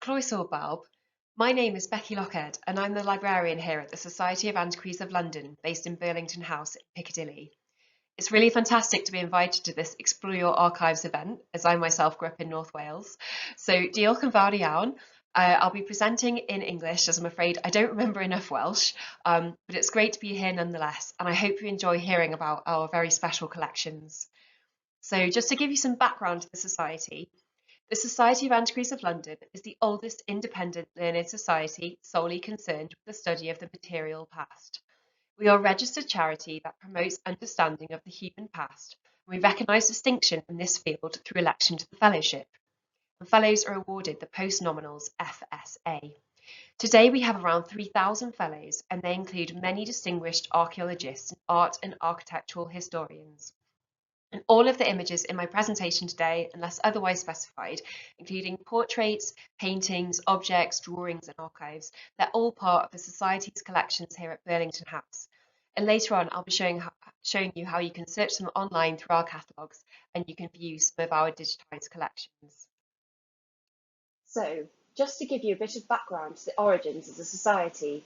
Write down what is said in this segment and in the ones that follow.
Croeso bawb. My name is Becky Loughead and I'm the librarian here at the Society of Antiquaries of London, based in Burlington House in Piccadilly. It's really fantastic to be invited to this Explore Your Archives event, as I myself grew up in North Wales. So diolch yn fawr iawn. I'll be presenting in English, as I'm afraid I don't remember enough Welsh, but it's great to be here nonetheless, and I hope you enjoy hearing about our very special collections. So just to give you some background to the Society, the Society of Antiquaries of London is the oldest independent learned society solely concerned with the study of the material past. We are a registered charity that promotes understanding of the human past, and we recognise distinction in this field through election to the fellowship. And fellows are awarded the post-nominals FSA. Today we have around 3,000 fellows, and they include many distinguished archaeologists and art and architectural historians. And all of the images in my presentation today, unless otherwise specified, including portraits, paintings, objects, drawings and archives, they're all part of the Society's collections here at Burlington House. And later on, I'll be showing you how you can search them online through our catalogues, and you can view some of our digitised collections. So, just to give you a bit of background to the origins of the Society,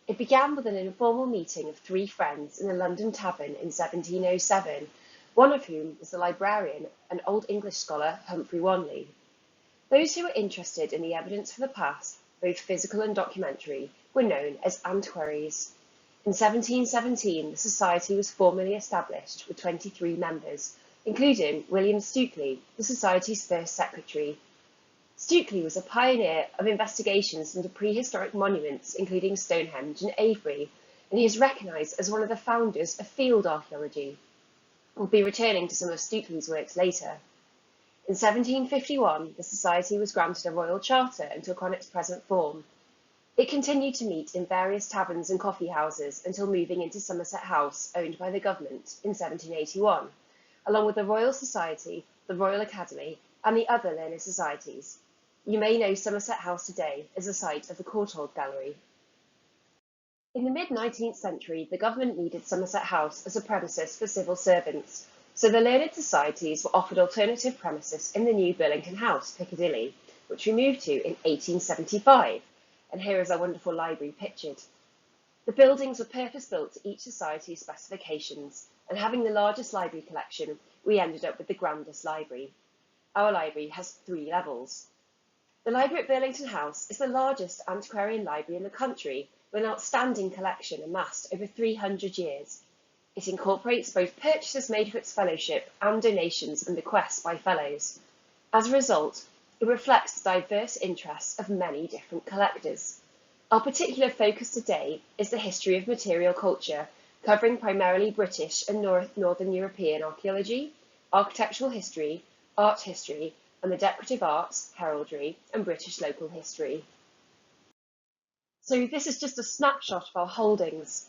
it began with an informal meeting of three friends in a London tavern in 1707, one of whom was the librarian and Old English scholar Humphrey Wanley. Those who were interested in the evidence for the past, both physical and documentary, were known as Antiquaries. In 1717, the Society was formally established with 23 members, including William Stukely, the Society's first secretary. Stukely was a pioneer of investigations into prehistoric monuments, including Stonehenge and Avebury, and he is recognised as one of the founders of field archaeology. We'll be returning to some of Stukely's works later. In 1751, the Society was granted a royal charter and took on its present form. It continued to meet in various taverns and coffee houses until moving into Somerset House, owned by the government, in 1781, along with the Royal Society, the Royal Academy, and the other learned societies. You may know Somerset House today as the site of the Courtauld Gallery. In the mid-19th century, the government needed Somerset House as a premises for civil servants, so the learned societies were offered alternative premises in the new Burlington House, Piccadilly, which we moved to in 1875, and here is our wonderful library pictured. The buildings were purpose-built to each society's specifications, and having the largest library collection, we ended up with the grandest library. Our library has 3 levels. The library at Burlington House is the largest antiquarian library in the country, with an outstanding collection amassed over 300 years. It incorporates both purchases made for its fellowship and donations and bequests by fellows. As a result, it reflects the diverse interests of many different collectors. Our particular focus today is the history of material culture, covering primarily British and Northern European archaeology, architectural history, art history, and the decorative arts, heraldry, and British local history. So this is just a snapshot of our holdings.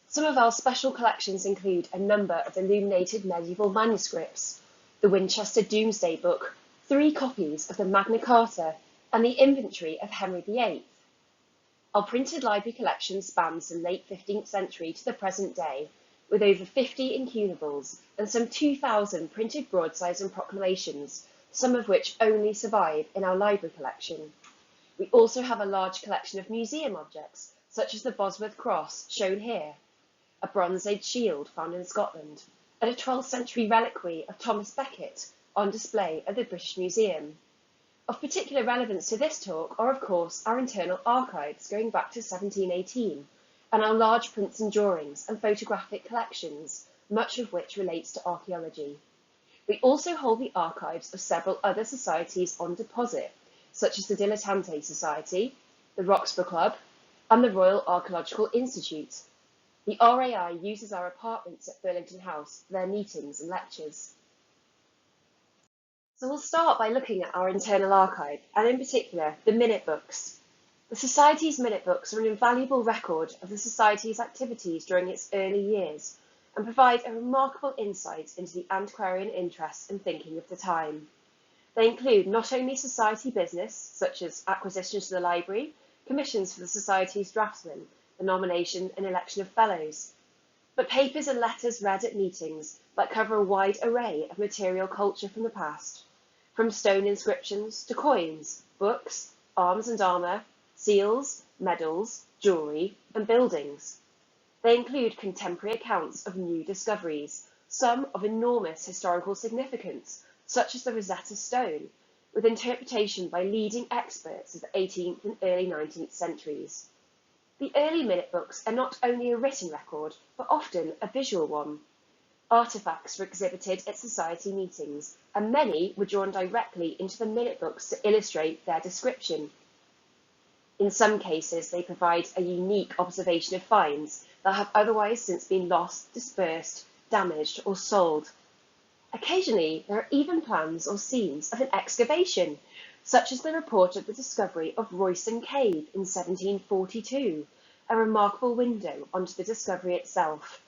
Some of our special collections include a number of illuminated medieval manuscripts, the Winchester Domesday Book, 3 copies of the Magna Carta, and the inventory of Henry VIII. Our printed library collection spans the late 15th century to the present day, with over 50 incunables and some 2,000 printed broadsides and proclamations, some of which only survive in our library collection. We also have a large collection of museum objects, such as the Bosworth Cross, shown here, a Bronze Age shield found in Scotland, and a 12th century reliquary of Thomas Becket on display at the British Museum. Of particular relevance to this talk are, of course, our internal archives going back to 1718, and our large prints and drawings and photographic collections, much of which relates to archaeology. We also hold the archives of several other societies on deposit, such as the Dilettante Society, the Roxburgh Club, and the Royal Archaeological Institute. The RAI uses our apartments at Burlington House for their meetings and lectures. So we'll start by looking at our internal archive, and in particular, the minute books. The Society's minute books are an invaluable record of the Society's activities during its early years, and provide a remarkable insight into the antiquarian interests and thinking of the time. They include not only Society business, such as acquisitions to the library, commissions for the Society's draftsmen, the nomination and election of fellows, but papers and letters read at meetings that cover a wide array of material culture from the past, from stone inscriptions to coins, books, arms and armour, seals, medals, jewellery and buildings. They include contemporary accounts of new discoveries, some of enormous historical significance, such as the Rosetta Stone, with interpretation by leading experts of the 18th and early 19th centuries. The early minute books are not only a written record, but often a visual one. Artefacts were exhibited at society meetings, and many were drawn directly into the minute books to illustrate their description. In some cases, they provide a unique observation of finds that have otherwise since been lost, dispersed, damaged, or sold. Occasionally, there are even plans or scenes of an excavation, such as the report of the discovery of Royston Cave in 1742, a remarkable window onto the discovery itself.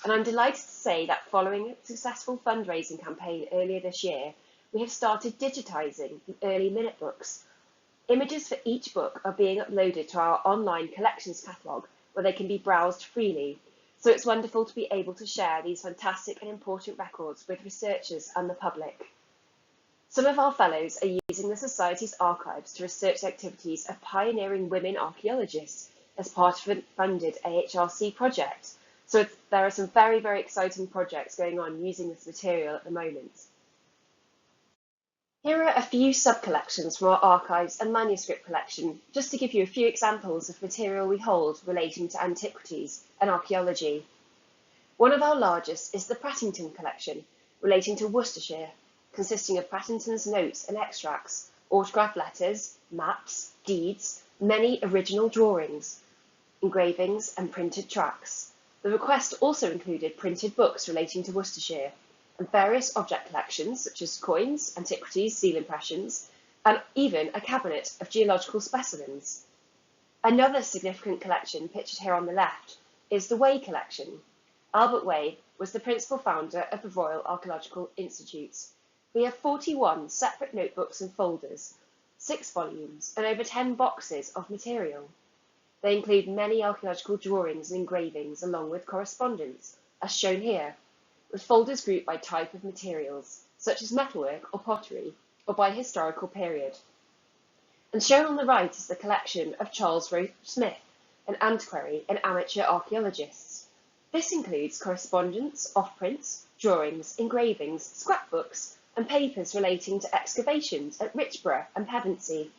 And I'm delighted to say that following a successful fundraising campaign earlier this year, we have started digitising the early minute books. Images for each book are being uploaded to our online collections catalogue, where they can be browsed freely. So it's wonderful to be able to share these fantastic and important records with researchers and the public. Some of our fellows are using the Society's archives to research activities of pioneering women archaeologists as part of a funded AHRC project. So there are some very, very exciting projects going on using this material at the moment. Here are a few sub-collections from our archives and manuscript collection, just to give you a few examples of material we hold relating to antiquities and archaeology. One of our largest is the Prattington collection, relating to Worcestershire, consisting of Prattington's notes and extracts, autographed letters, maps, deeds, many original drawings, engravings and printed tracts. The request also included printed books relating to Worcestershire, and various object collections such as coins, antiquities, seal impressions, and even a cabinet of geological specimens. Another significant collection pictured here on the left is the Way collection. Albert Way was the principal founder of the Royal Archaeological Institutes. We have 41 separate notebooks and folders, 6 volumes, and over 10 boxes of material. They include many archaeological drawings and engravings along with correspondence, as shown here, with folders grouped by type of materials, such as metalwork or pottery, or by historical period. And shown on the right is the collection of Charles Roach Smith, an antiquary and amateur archaeologist. This includes correspondence, offprints, drawings, engravings, scrapbooks, and papers relating to excavations at Richborough and Pevensey.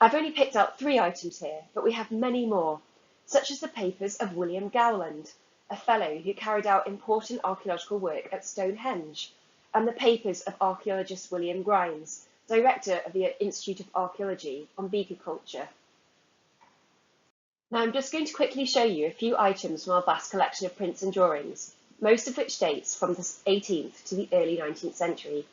I've only picked out 3 items here, but we have many more, such as the papers of William Gowland, a fellow who carried out important archaeological work at Stonehenge, and the papers of archaeologist William Grimes, director of the Institute of Archaeology, on beaker culture. Now I'm just going to quickly show you a few items from our vast collection of prints and drawings, most of which dates from the 18th to the early 19th century.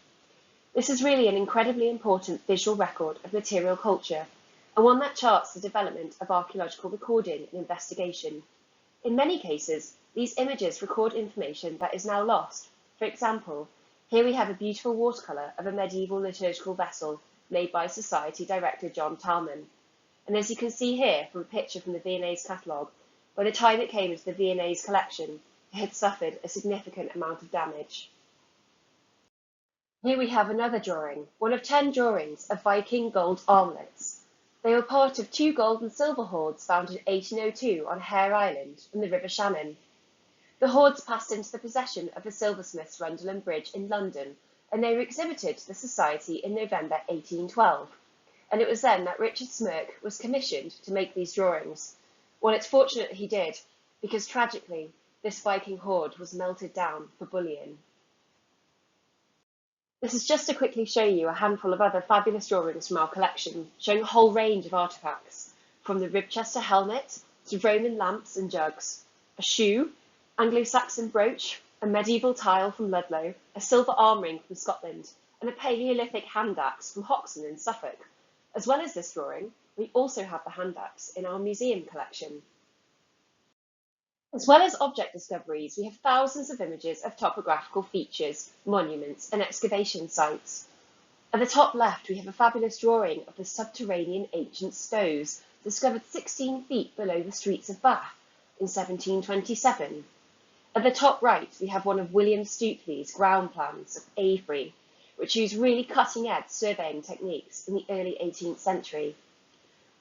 This is really an incredibly important visual record of material culture, and one that charts the development of archaeological recording and investigation. In many cases, these images record information that is now lost. For example, here we have a beautiful watercolour of a medieval liturgical vessel made by Society director John Talman. And as you can see here from a picture from the V&A's catalogue, by the time it came into the V&A's collection, it had suffered a significant amount of damage. Here we have another drawing, one of 10 drawings of Viking gold armlets. They were part of 2 gold and silver hoards found in 1802 on Hare Island in the River Shannon. The hoards passed into the possession of the silversmiths Rundle Bridge in London, and they were exhibited to the Society in November 1812. And it was then that Richard Smirke was commissioned to make these drawings. Well, it's fortunate he did, because tragically, this Viking hoard was melted down for bullion. This is just to quickly show you a handful of other fabulous drawings from our collection, showing a whole range of artefacts, from the Ribchester helmet to Roman lamps and jugs, a shoe, Anglo-Saxon brooch, a medieval tile from Ludlow, a silver arm ring from Scotland, and a Paleolithic hand axe from Hoxton in Suffolk. As well as this drawing, we also have the hand axe in our museum collection. As well as object discoveries, we have thousands of images of topographical features, monuments, and excavation sites. At the top left, we have a fabulous drawing of the subterranean ancient stows, discovered 16 feet below the streets of Bath in 1727. At the top right, we have one of William Stuteley's ground plans of Avebury, which used really cutting-edge surveying techniques in the early 18th century.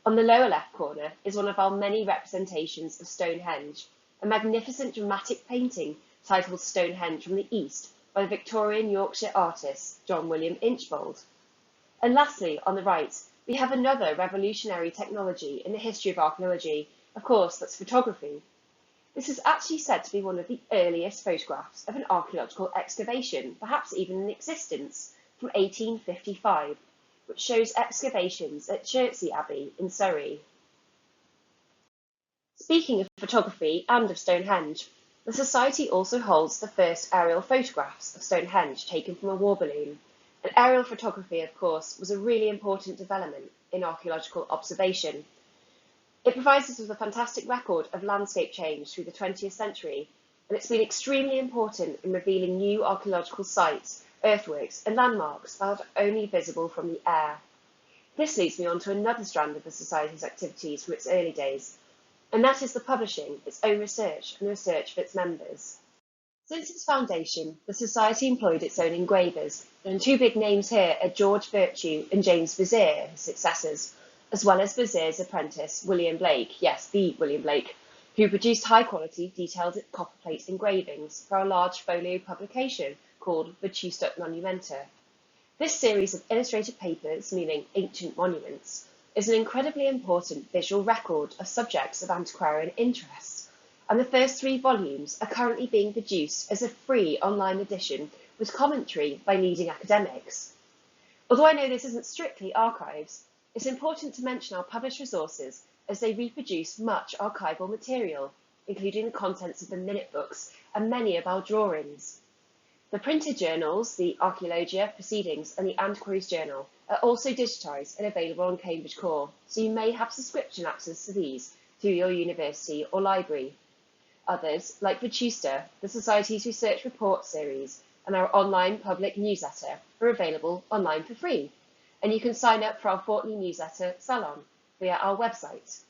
On the lower left corner is one of our many representations of Stonehenge, a magnificent dramatic painting titled Stonehenge from the East by the Victorian Yorkshire artist John William Inchbold. And lastly, on the right, we have another revolutionary technology in the history of archaeology. Of course, that's photography. This is actually said to be one of the earliest photographs of an archaeological excavation, perhaps even in existence, from 1855, which shows excavations at Chertsey Abbey in Surrey. Speaking of photography and of Stonehenge, the Society also holds the first aerial photographs of Stonehenge taken from a war balloon. And aerial photography, of course, was a really important development in archaeological observation. It provides us with a fantastic record of landscape change through the 20th century, and it's been extremely important in revealing new archaeological sites, earthworks and landmarks that are only visible from the air. This leads me on to another strand of the Society's activities from its early days, and that is the publishing its own research and the research of its members. Since its foundation, the Society employed its own engravers, and two big names here are George Virtue and James Vizier, his successors, as well as Vizier's apprentice, William Blake, yes, the William Blake, who produced high-quality, detailed copperplate engravings for a large folio publication called Vetusta Monumenta. This series of illustrated papers, meaning ancient monuments, is an incredibly important visual record of subjects of antiquarian interest, and the first 3 volumes are currently being produced as a free online edition with commentary by leading academics. Although I know this isn't strictly archives, it's important to mention our published resources as they reproduce much archival material, including the contents of the minute books and many of our drawings. The printed journals, the Archaeology Proceedings and the Antiquaries Journal, are also digitised and available on Cambridge Core, so you may have subscription access to these through your university or library. Others, like Vetusta, the Society's Research Report series, and our online public newsletter, are available online for free, and you can sign up for our fortnightly newsletter Salon via our website.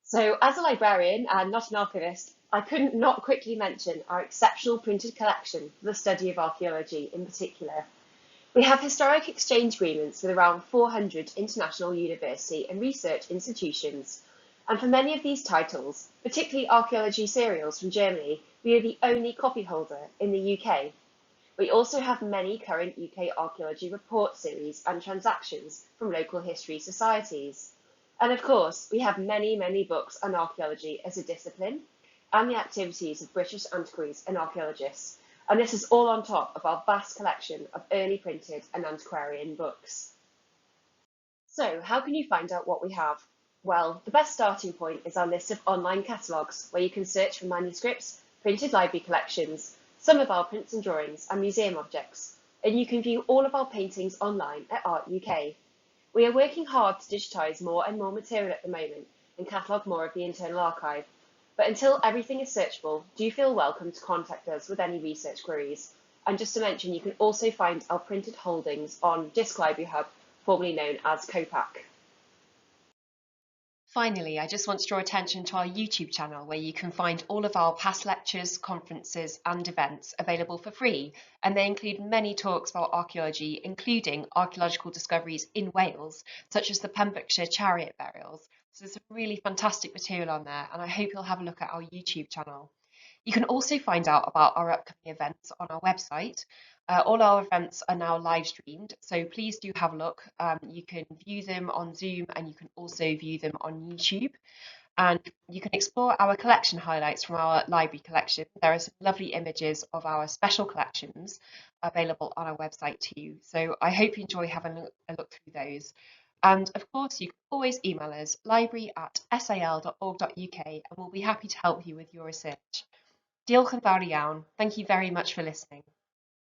So, as a librarian and not an archivist, I couldn't not quickly mention our exceptional printed collection for the study of archaeology in particular. We have historic exchange agreements with around 400 international university and research institutions, and for many of these titles, particularly archaeology serials from Germany, we are the only copy holder in the UK. We also have many current UK archaeology report series and transactions from local history societies. And of course, we have many books on archaeology as a discipline and the activities of British antiquaries and archaeologists. And this is all on top of our vast collection of early printed and antiquarian books. So, how can you find out what we have? Well, the best starting point is our list of online catalogues, where you can search for manuscripts, printed library collections, some of our prints and drawings, and museum objects. And you can view all of our paintings online at Art UK. We are working hard to digitise more and more material at the moment and catalogue more of the internal archive. But until everything is searchable, do feel welcome to contact us with any research queries. And just to mention, you can also find our printed holdings on Disc Library Hub, formerly known as Copac. Finally, I just want to draw attention to our YouTube channel, where you can find all of our past lectures, conferences and events available for free, and they include many talks about archaeology, including archaeological discoveries in Wales, such as the Pembrokeshire chariot burials. So there's some really fantastic material on there, and I hope you'll have a look at our YouTube channel. You can also find out about our upcoming events on our website. All our events are now live streamed, so please do have a look. You can view them on Zoom, and you can also view them on YouTube. And you can explore our collection highlights from our library collection. There are some lovely images of our special collections available on our website too. So I hope you enjoy having a look through those. And of course, you can always email us, library@sal.org.uk, and we'll be happy to help you with your research. Diolch yn fawr iawn. Thank you very much for listening.